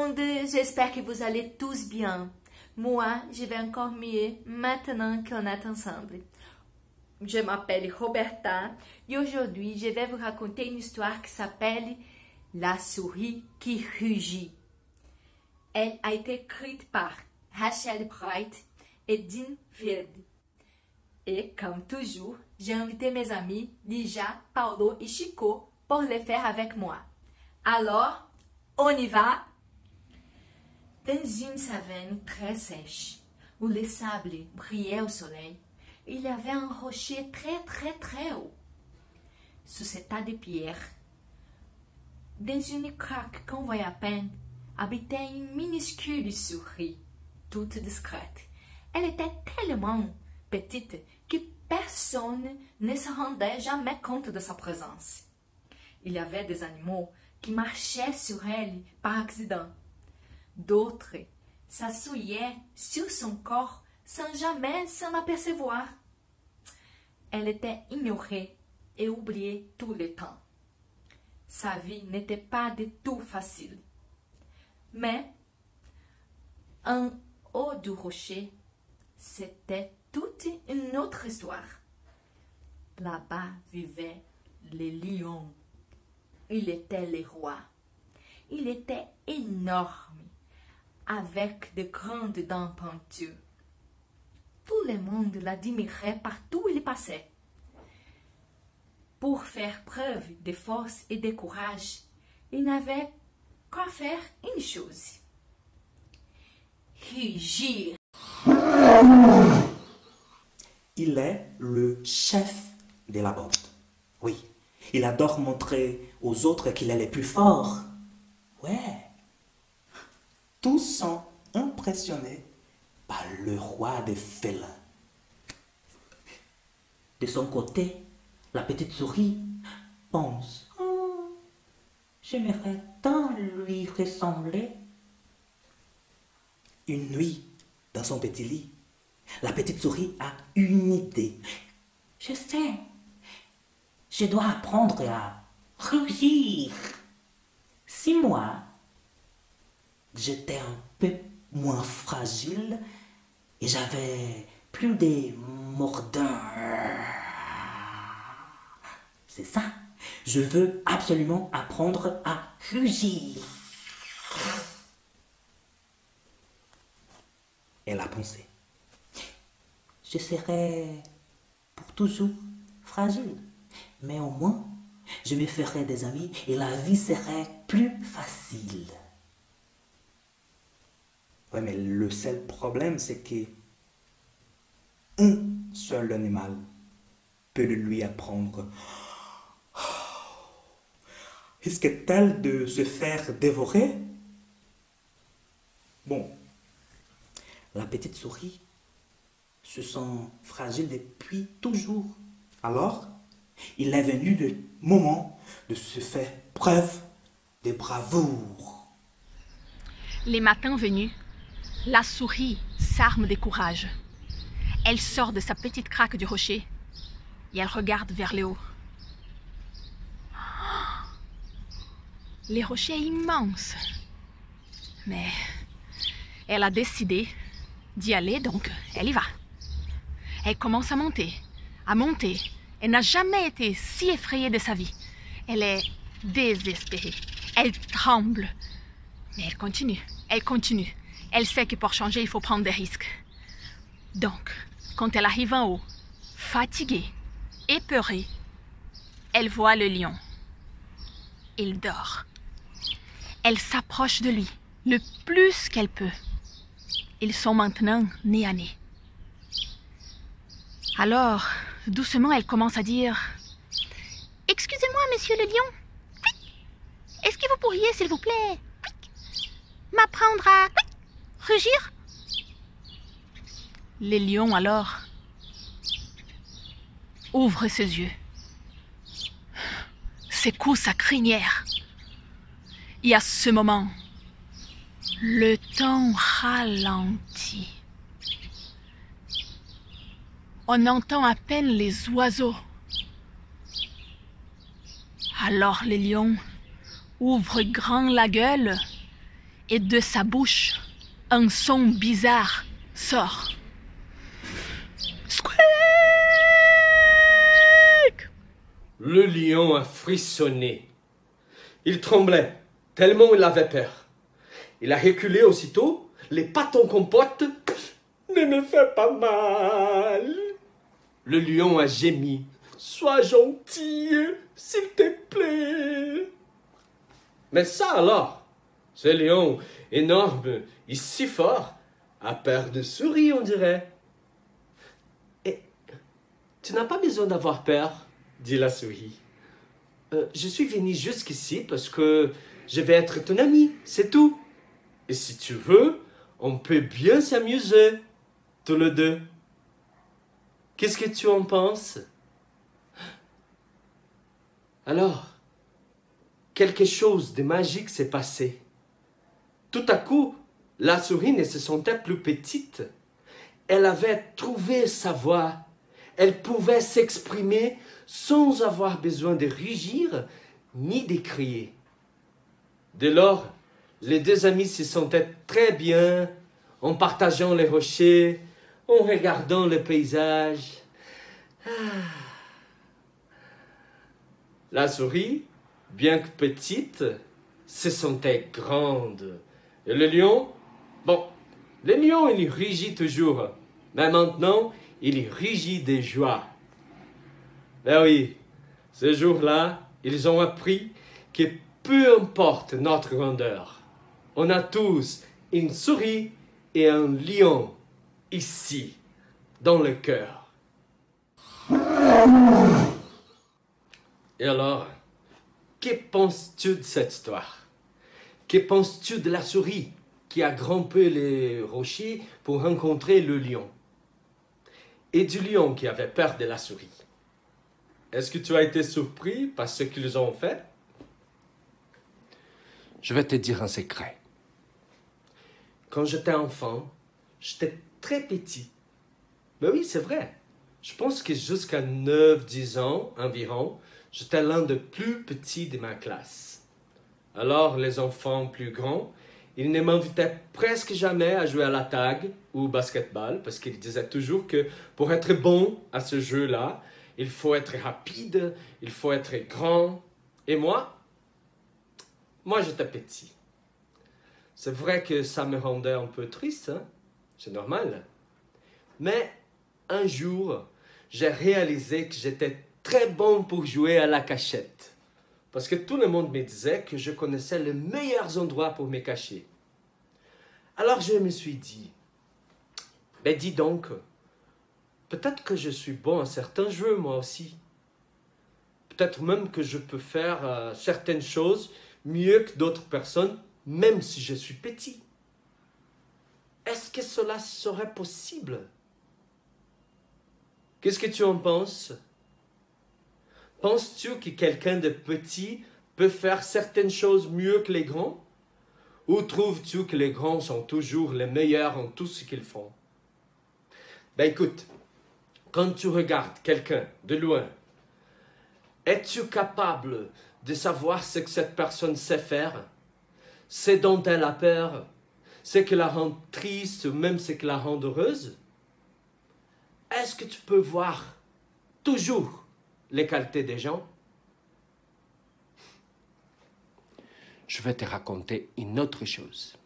monde, j'espère que vous allez tous bien. Moi, je vais encore mieux maintenant qu'on est ensemble. Je m'appelle Roberta et aujourd'hui, je vais vous raconter une histoire qui s'appelle La souris qui rugit. Elle a été écrite par Rachel Bright et Dean Field. Et comme toujours, j'ai invité mes amis Lija, Paulo et Chico pour le faire avec moi. Alors, on y va! Dans une savane très sèche, où le sable brillait au soleil, il y avait un rocher très haut. Sous cet tas de pierres, dans une craque qu'on voyait à peine, habitait une minuscule souris, toute discrète. Elle était tellement petite que personne ne se rendait jamais compte de sa présence. Il y avait des animaux qui marchaient sur elle par accident. D'autres s'asseyaient sur son corps sans jamais s'en apercevoir. Elle était ignorée et oubliée tout le temps. Sa vie n'était pas du tout facile. Mais, en haut du rocher, c'était toute une autre histoire. Là-bas vivait le lion. Il était le roi. Il était énorme, avec de grandes dents pointues. Tout le monde l'admirait partout où il passait. Pour faire preuve de force et de courage, il n'avait qu'à faire une chose: rugir. Il est le chef de la bande. Oui, il adore montrer aux autres qu'il est le plus fort. Ouais. Tous sont impressionnés par le roi des félins. De son côté, la petite souris pense: j'aimerais tant lui ressembler. Une nuit, dans son petit lit, la petite souris a une idée. Je sais, je dois apprendre à rugir. Si moi, j'étais un peu moins fragile et j'avais plus de mordants. C'est ça, je veux absolument apprendre à rugir. Elle a pensé: je serai pour toujours fragile, mais au moins je me ferai des amis et la vie serait plus facile. Ouais, mais le seul problème, c'est que un seul animal peut lui apprendre. Risque-t-elle de se faire dévorer? Bon, la petite souris se sent fragile depuis toujours. Alors, il est venu le moment de se faire preuve de bravoure. Les matins venus, la souris s'arme de courage. Elle sort de sa petite craque du rocher et elle regarde vers le haut. Le rocher est immense, mais elle a décidé d'y aller, donc elle y va. Elle commence à monter. Elle n'a jamais été si effrayée de sa vie. Elle est désespérée. Elle tremble. Mais elle continue. Elle sait que pour changer, il faut prendre des risques. Donc, quand elle arrive en haut, fatiguée, épeurée, elle voit le lion. Il dort. Elle s'approche de lui le plus qu'elle peut. Ils sont maintenant nez à nez. Alors, doucement, elle commence à dire: « Excusez-moi, monsieur le lion. Est-ce que vous pourriez, s'il vous plaît, m'apprendre à rugir ?» Le lion, alors, ouvre ses yeux, secoue sa crinière. Et à ce moment, le temps ralentit. On entend à peine les oiseaux. Alors le lion ouvre grand la gueule et de sa bouche, un son bizarre sort. Squeak! Le lion a frissonné. Il tremblait, tellement il avait peur. Il a reculé aussitôt, les pattes en compote. Ne me fais pas mal. Le lion a gémi. Sois gentil, s'il te plaît. Mais ça alors, ce lion énorme et si fort a peur de souris, on dirait. Et tu n'as pas besoin d'avoir peur, dit la souris. Je suis venu jusqu'ici parce que je vais être ton ami, c'est tout. Et si tu veux, on peut bien s'amuser, tous les deux. Qu'est-ce que tu en penses? Alors, quelque chose de magique s'est passé. Tout à coup, la souris ne se sentait plus petite. Elle avait trouvé sa voix. Elle pouvait s'exprimer sans avoir besoin de rugir ni de crier. Dès lors, les deux amis se sentaient très bien en partageant les rochers, en regardant le paysage. La souris, bien que petite, se sentait grande. Et le lion, bon, le lion, il rugit toujours. Mais maintenant, il rugit de joie. Ben oui, ce jour-là, ils ont appris que peu importe notre grandeur, on a tous une souris et un lion ici, dans le cœur. Et alors, que penses-tu de cette histoire? Que penses-tu de la souris qui a grimpé les rochers pour rencontrer le lion? Et du lion qui avait peur de la souris? Est-ce que tu as été surpris par ce qu'ils ont fait? Je vais te dire un secret. Quand j'étais enfant, j'étais très petit. Ben oui, c'est vrai. Je pense que jusqu'à 9-10 ans environ, j'étais l'un des plus petits de ma classe. Alors, les enfants plus grands, ils ne m'invitaient presque jamais à jouer à la tag ou au basketball parce qu'ils disaient toujours que pour être bon à ce jeu-là, il faut être rapide, il faut être grand. Et moi j'étais petit. C'est vrai que ça me rendait un peu triste, hein? C'est normal. Mais un jour, j'ai réalisé que j'étais très bon pour jouer à la cachette. Parce que tout le monde me disait que je connaissais les meilleurs endroits pour me cacher. Alors je me suis dit, ben dis donc, peut-être que je suis bon à certains jeux moi aussi. Peut-être même que je peux faire certaines choses mieux que d'autres personnes, même si je suis petit. Est-ce que cela serait possible? Qu'est-ce que tu en penses? Penses-tu que quelqu'un de petit peut faire certaines choses mieux que les grands? Ou trouves-tu que les grands sont toujours les meilleurs en tout ce qu'ils font? Ben écoute, quand tu regardes quelqu'un de loin, es-tu capable de savoir ce que cette personne sait faire? Ce dont elle a peur? Ce qui la rend triste ou même ce qui la rend heureuse? Est-ce que tu peux voir toujours les qualités des gens? Je vais te raconter une autre chose.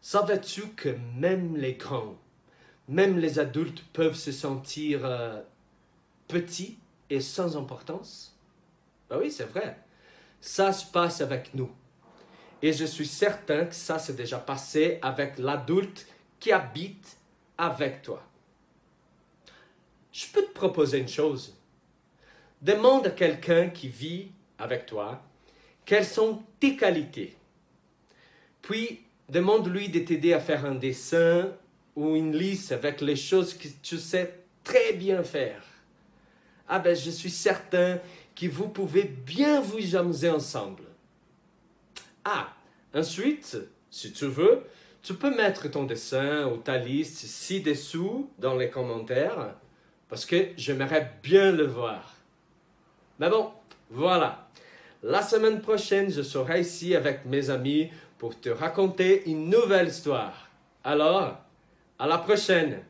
Savais-tu que même les grands, même les adultes peuvent se sentir petits et sans importance? Ben oui, c'est vrai. Ça se passe avec nous. Et je suis certain que ça s'est déjà passé avec l'adulte qui habite avec toi. Je peux te proposer une chose. Demande à quelqu'un qui vit avec toi quelles sont tes qualités. Puis, demande-lui de t'aider à faire un dessin ou une liste avec les choses que tu sais très bien faire. Ah ben, je suis certain que vous pouvez bien vous amuser ensemble. Ah, ensuite, si tu veux, tu peux mettre ton dessin ou ta liste ci-dessous dans les commentaires parce que j'aimerais bien le voir. Mais bon, voilà. La semaine prochaine, je serai ici avec mes amis pour te raconter une nouvelle histoire. Alors, à la prochaine!